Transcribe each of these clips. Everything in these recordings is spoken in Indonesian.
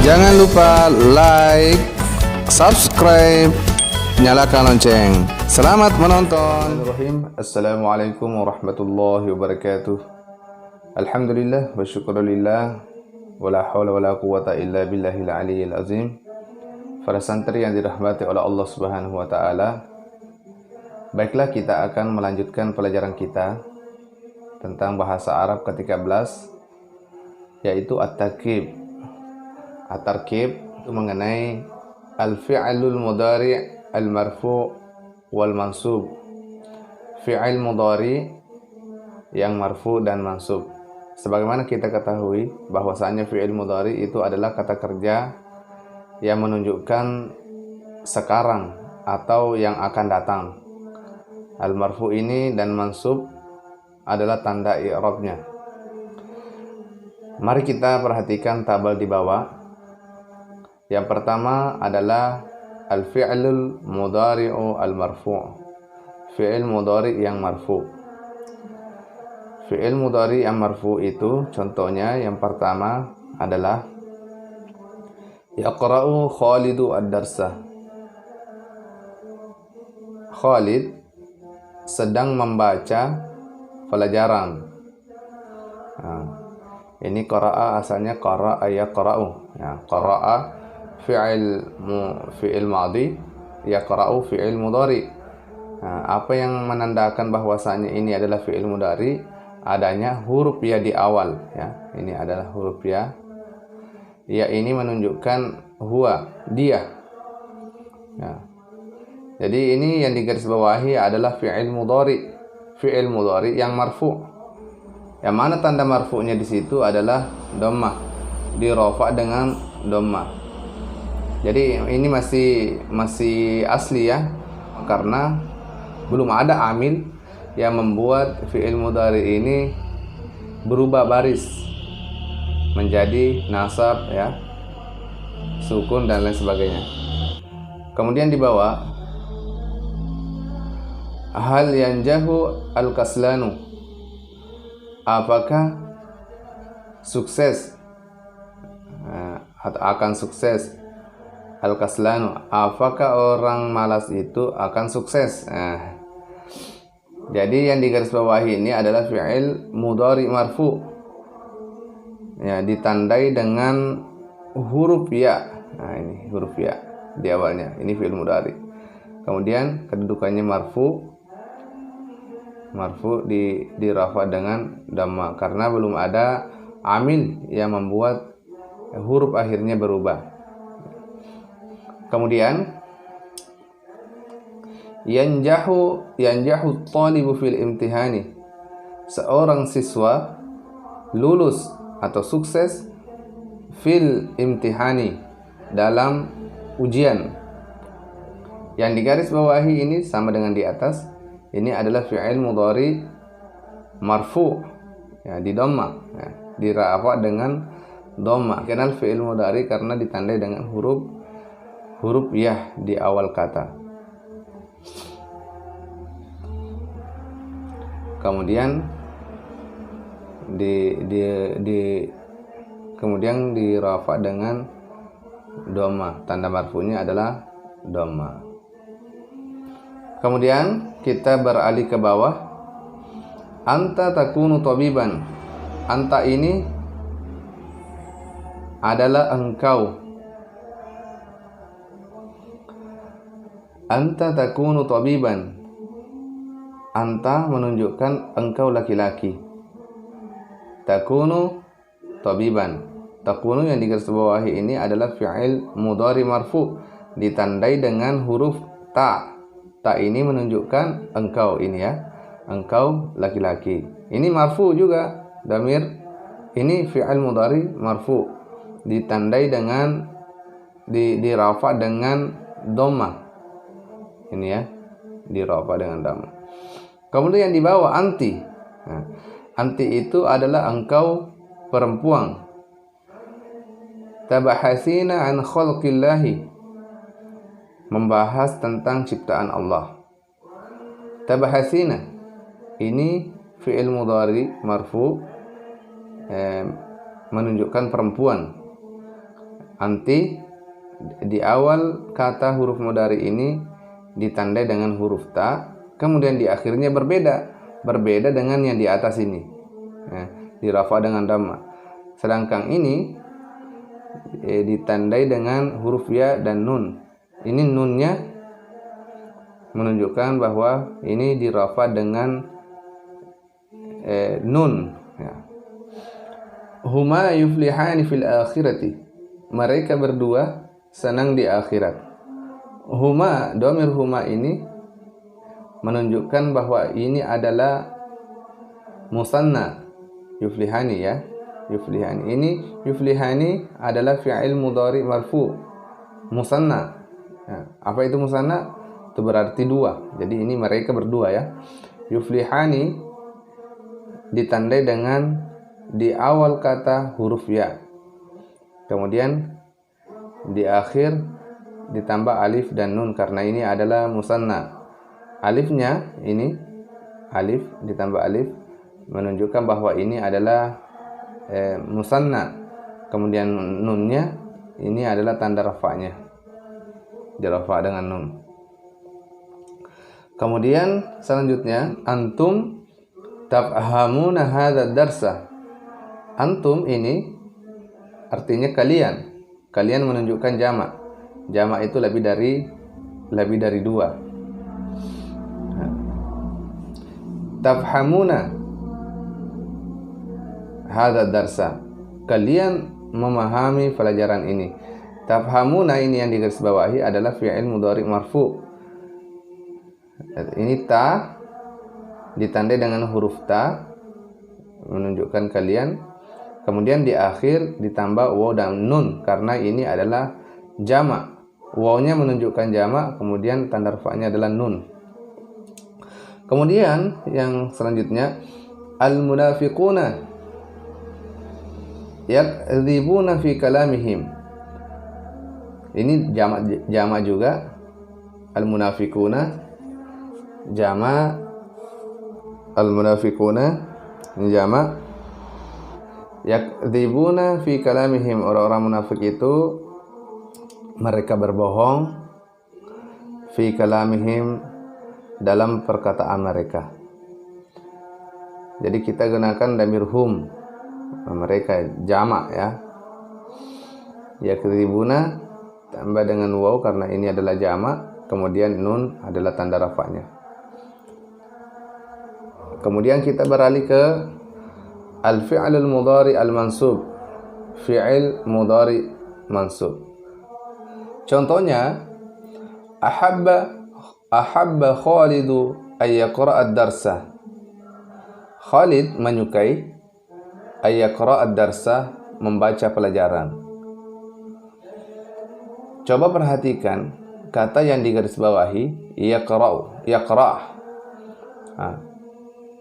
Jangan lupa like, subscribe, nyalakan lonceng. Selamat menonton. Assalamualaikum warahmatullahi wabarakatuh. Alhamdulillah wa syukurillah, wala hawla wala quwata illa billahil aliyyil azim. Para santri yang dirahmati oleh Allah Subhanahu wa taala, baiklah, kita akan melanjutkan pelajaran kita tentang bahasa Arab ke-13, yaitu at-tarkib. At-tarkib itu mengenai al-fi'lul mudhari' al-marfu' wal mansub. Fi'il mudhari yang marfu' dan mansub. Sebagaimana kita ketahui bahwasanya fi'il mudhari itu adalah kata kerja yang menunjukkan sekarang atau yang akan datang. Al-marfu' ini dan mansub adalah tanda i'rabnya. Mari kita perhatikan tabel di bawah. Yang pertama adalah al-fi'lul mudhari'u al-marfu'. Fi'il mudhari' yang marfu'. Fi'il mudhari' yang marfu' itu contohnya yang pertama adalah yaqra'u Khalidu ad-darsa. Khalid sedang membaca pelajaran. Ini qara'a asalnya qara'a yaqra'u. Qara'a fi'il madhi, yaqra'u fi'il mudhari. Apa yang menandakan bahwasanya ini adalah fi'il mudhari? Adanya huruf ya di awal, ya. Ini adalah huruf ya. Ya ini menunjukkan huwa, dia. Ya. Jadi ini yang digarisbawahi adalah fi'il mudhari. Fi'il mudhari yang marfu'. Yang mana tanda marfu'nya di situ adalah dhammah, dirafa dengan dhammah. Jadi ini masih asli ya, karena belum ada amil yang membuat fi'il mudhari ini berubah baris menjadi nasab ya, sukun dan lain sebagainya. Kemudian di bawah, hal yanjahu al-kaslanu, apakah sukses atau akan sukses al-kaslanu, apakah orang malas itu akan sukses. Jadi yang digarisbawahi ini adalah fi'il mudhari marfu, ya, ditandai dengan huruf ya. Ini huruf ya di awalnya, ini fi'il mudhari. Kemudian kedudukannya marfu dirafa dengan dhamma karena belum ada amil yang membuat huruf akhirnya berubah. Kemudian yanjahu thalibu fil imtihani, seorang siswa lulus atau sukses fil imtihani, dalam ujian. Yang digarisbawahi ini sama dengan di atas, ini adalah fi'il mudhari marfu, ya, di dhamma, ya, dirafa dengan dhamma. Kenal fi'il mudhari karena ditandai dengan huruf ya di awal kata. Kemudian kemudian dirafa dengan dhamma. Tanda marfu'nya adalah dhamma. Kemudian kita beralih ke bawah. Anta takunu tabiban. Anta ini adalah engkau. Anta takunu tabiban. Anta menunjukkan engkau laki-laki. Takunu tabiban. Takunu yang digarisbawahi ini adalah fi'il mudhari marfu, ditandai dengan huruf ta. Ta ini menunjukkan engkau, ini ya, engkau laki-laki. Ini marfu juga, damir. Ini fi'il mudhari marfu, ditandai dengan dirafa dengan dhammah. Ini ya, dirafa dengan dhamma. Kemudian di bawah anti. Anti itu adalah engkau perempuan. Tabahasina an khalqillahi, membahas tentang ciptaan Allah. Tabahasina ini fi'il mudhari marfu, menunjukkan perempuan. Anti di awal kata huruf mudhari ini ditandai dengan huruf ta, kemudian di akhirnya berbeda dengan yang di atas ini, ya, dirafa dengan dhamma. Sedangkan ini ditandai dengan huruf ya dan nun. Ini nunnya menunjukkan bahwa ini dirafa dengan nun, ya. Huma yuflihani fil akhirati, mereka berdua senang di akhirat. Huma, dhamir huma ini menunjukkan bahwa ini adalah musanna. Yuflihani, ya, yuflihani. Ini yuflihani adalah fi'il mudhari marfu musanna. Ya, apa itu musanna? Itu berarti dua. Jadi ini mereka berdua, ya. Yuflihani ditandai dengan di awal kata huruf ya, kemudian di akhir ditambah alif dan nun karena ini adalah musanna. Alifnya ini, alif ditambah alif menunjukkan bahwa ini adalah musanna. Kemudian nunnya ini adalah tanda rafa'nya, dirafa dengan nun. Kemudian selanjutnya, antum tafhamuna hadza darsa. Antum ini artinya kalian. Kalian menunjukkan jamak. Jamak itu lebih dari dua. Tafhamuna hadza darsa. Kalian memahami pelajaran ini. Tafhamuna ini yang digarisbawahi adalah fi'il mudhari marfu. Ini ta ditandai dengan huruf ta menunjukkan kalian. Kemudian di akhir ditambah waw dan nun karena ini adalah jamak. Wawnya menunjukkan jamak, kemudian tanda rafa'nya adalah nun. Kemudian yang selanjutnya, al-munafiquna yakdzibuna fi kalamihim. Ini jamak juga. Al-munafiquna jamak, al-munafiquna jamak. Yakdzibuna fi kalamihim, orang-orang munafik itu mereka berbohong fi kalamihim, dalam perkataan mereka. Jadi kita gunakan dhamir hum, mereka jamak, ya. Yakdzibuna tambah dengan waw karena ini adalah jamak, kemudian nun adalah tanda rafa'nya. Kemudian kita beralih ke al-fi'lul mudhari al-mansub, fi'il mudhari mansub. Contohnya, ahabba Khalidu ay yaqra'a ad-darsa. Khalid menyukai ay yaqra'a ad-darsa, membaca pelajaran. Coba perhatikan kata yang digarisbawahi yaqra'u, yaqra'.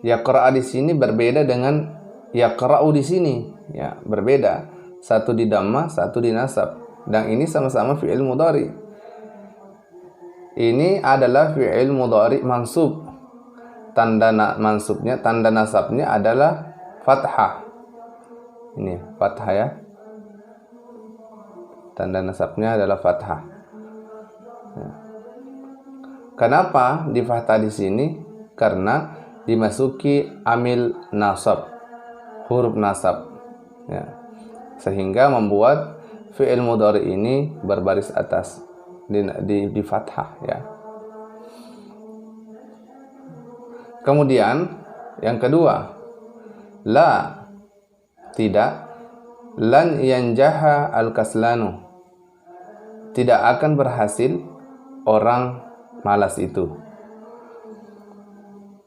Yaqra' di sini berbeda dengan yaqra'u di sini, ya, berbeda. Satu di dhammah, satu di nasab. Dan ini sama-sama fi'il mudhari. Ini adalah fi'il mudhari mansub. Tanda mansubnya, tanda nasabnya adalah fathah. Ini fathah, ya. Tanda nasabnya adalah fathah. Ya. Kenapa di fathah di sini? Karena dimasuki amil nasab, huruf nasab, ya. Sehingga membuat fi'il mudhari ini berbaris atas di fathah, ya. Kemudian yang kedua, la, tidak. Lan yanjaha al-kaslanu, tidak akan berhasil orang malas itu.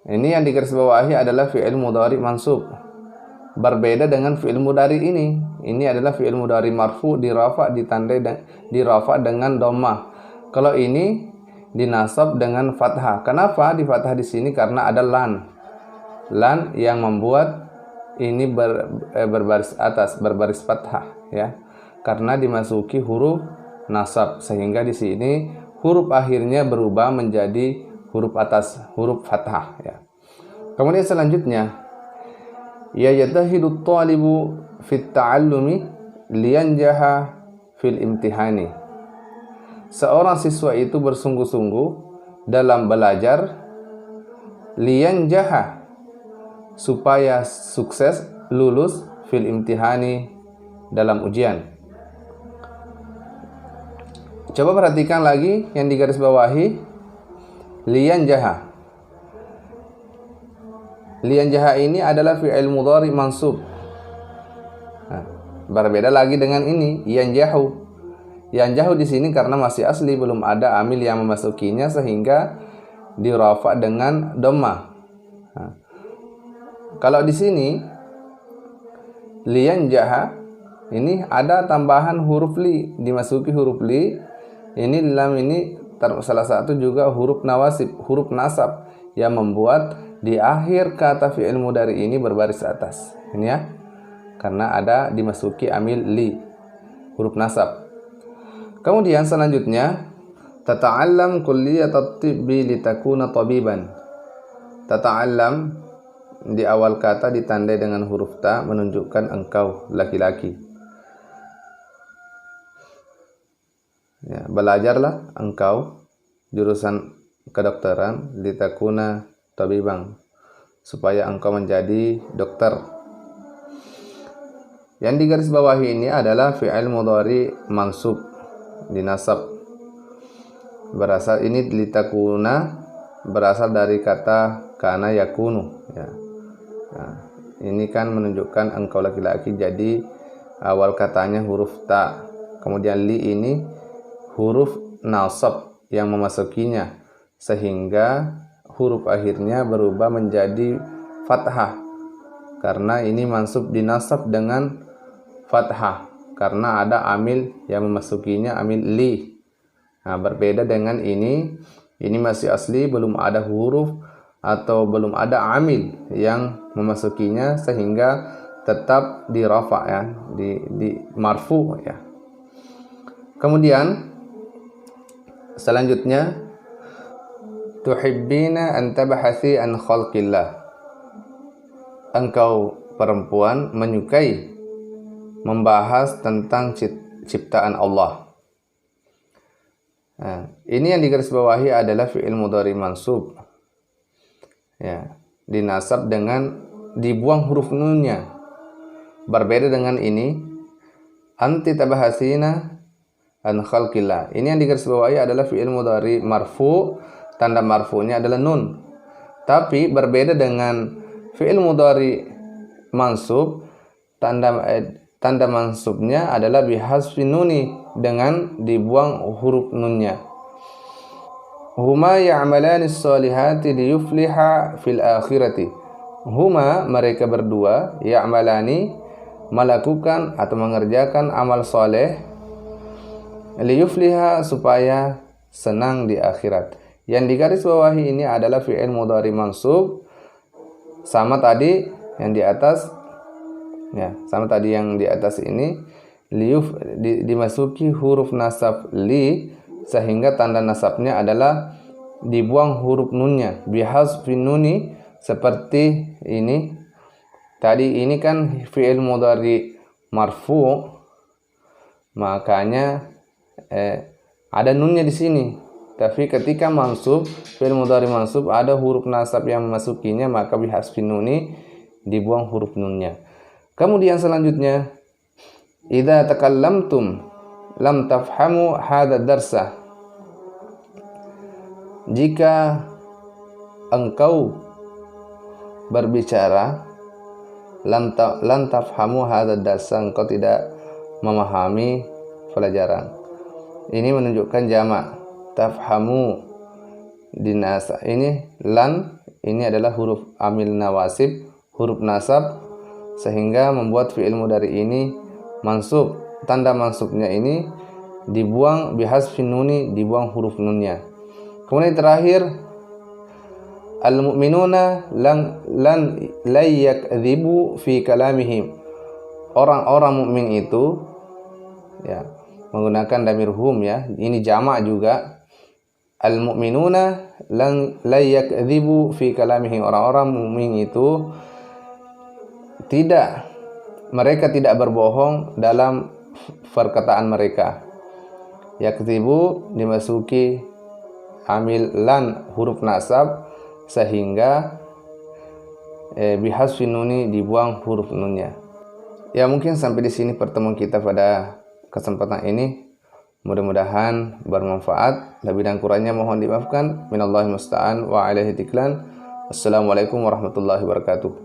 Ini yang digarisbawahi adalah fi'il mudhari mansub. Berbeda dengan fi'il mudhari ini. Ini adalah fi'il mudhari marfu, dirafa, ditandai dirafa dengan dhammah. Kalau ini dinasab dengan fathah. Kenapa di fathah di sini? Karena ada lan. Lan yang membuat ini berbaris atas, berbaris fathah, ya. Karena dimasuki huruf nasab, sehingga di sini huruf akhirnya berubah menjadi huruf atas, huruf fathah, ya. Kemudian selanjutnya, ya yatahidu at-talibu fi at-ta'allumi liyanjaha fil imtihani. Seorang siswa itu bersungguh-sungguh dalam belajar liyanjaha, supaya sukses lulus fil imtihani, dalam ujian. Coba perhatikan lagi yang digarisbawahi liyanjaha. Liyanjaha ini adalah fi'il mudhari mansub. Nah, berbeda lagi dengan ini yanjahu. Yanjahu di sini karena masih asli, belum ada amil yang memasukinya sehingga dirafa dengan dhamma. Nah, kalau di sini liyanjaha ini ada tambahan huruf li, dimasuki huruf li. Ini lam ini salah satu juga huruf nawasib, huruf nasab yang membuat di akhir kata fi'il mudhari ini berbaris atas. Ini ya. Karena ada dimasuki amil li, huruf nasab. Kemudian selanjutnya tata'allam kulliyat at-tibbi litakuna tabiban. Tata'allam di awal kata ditandai dengan huruf ta menunjukkan engkau laki-laki. Ya, belajarlah engkau jurusan kedokteran litakuna tabiban, supaya engkau menjadi dokter. Yang digarisbawahi ini adalah fi'il mudhari mansub dinasab. Berasal ini litakuna berasal dari kata kana yakunu ya. Nah, ini kan menunjukkan engkau laki-laki, jadi awal katanya huruf ta. Kemudian li ini huruf nasab yang memasukinya sehingga huruf akhirnya berubah menjadi fathah. Karena ini mansub dinasab dengan fathah karena ada amil yang memasukinya, amil li. Nah, berbeda dengan ini masih asli, belum ada huruf atau belum ada amil yang memasukinya sehingga tetap di rafa ya, di marfu ya. Kemudian selanjutnya tuhibbina an tabhasi an khalqillah. Engkau perempuan menyukai membahas tentang ciptaan Allah. Nah, ini yang digarisbawahi adalah fi'il mudhari mansub. Ya, dinasab dengan dibuang huruf nunnya. Berbeda dengan ini anti tabahasina an khalqillah. Ini yang digarisbawahi adalah fi'il mudhari marfu, tanda marfunya adalah nun. Tapi berbeda dengan fi'il mudhari mansub, tanda mansubnya adalah bihasfi nuni, dengan dibuang huruf nunnya. Huma ya'malani sholihati liyufliha fil akhirati. Huma, mereka berdua, ya'malani, melakukan atau mengerjakan amal soleh, liyufliha, supaya senang di akhirat. Yang digarisbawahi ini adalah fi'il mudhari mansub, sama tadi yang di atas. Ya, sama tadi yang di atas ini dimasuki huruf nasab li sehingga tanda nasabnya adalah dibuang huruf nunnya bihasfi nuni, seperti ini. Tadi ini kan fi'il mudhari marfu, makanya ada nunnya di sini. Tapi ketika mansub, fi'il mudhari mansub ada huruf nasab yang memasukinya, maka bihasfi nuni dibuang huruf nunnya. Kemudian selanjutnya, idza takallamtum lam tafhamu hadha darsa. Jika engkau berbicara, lam tafhamu hadha darsa, engkau tidak memahami pelajaran. Ini menunjukkan jamak. Tafhamu dinasa. Ini lan, ini adalah huruf amil nawasib, huruf nasab, sehingga membuat fi'il mudhari ini mansub. Tanda mansubnya ini dibuang bihasfi nuni, dibuang huruf nunnya. Kemudian terakhir, al-mu'minuna lan yakdzibu fi kalamihim. Orang-orang mukmin itu ya menggunakan dhamir hum ya. Ini jamak juga. Al-mu'minuna lan yakdzibu fi kalamihim. Orang-orang mukmin itu mereka tidak berbohong dalam perkataan mereka. Yakzibu dimasuki amil lan huruf nasab sehingga bihasfi nuni dibuang huruf nunnya. Ya, mungkin sampai di sini pertemuan kita pada kesempatan ini. Mudah-mudahan bermanfaat. Lebih dan kurangnya mohon dimaafkan. Minallahi musta'an wa alaihi tiklan. Assalamualaikum warahmatullahi wabarakatuh.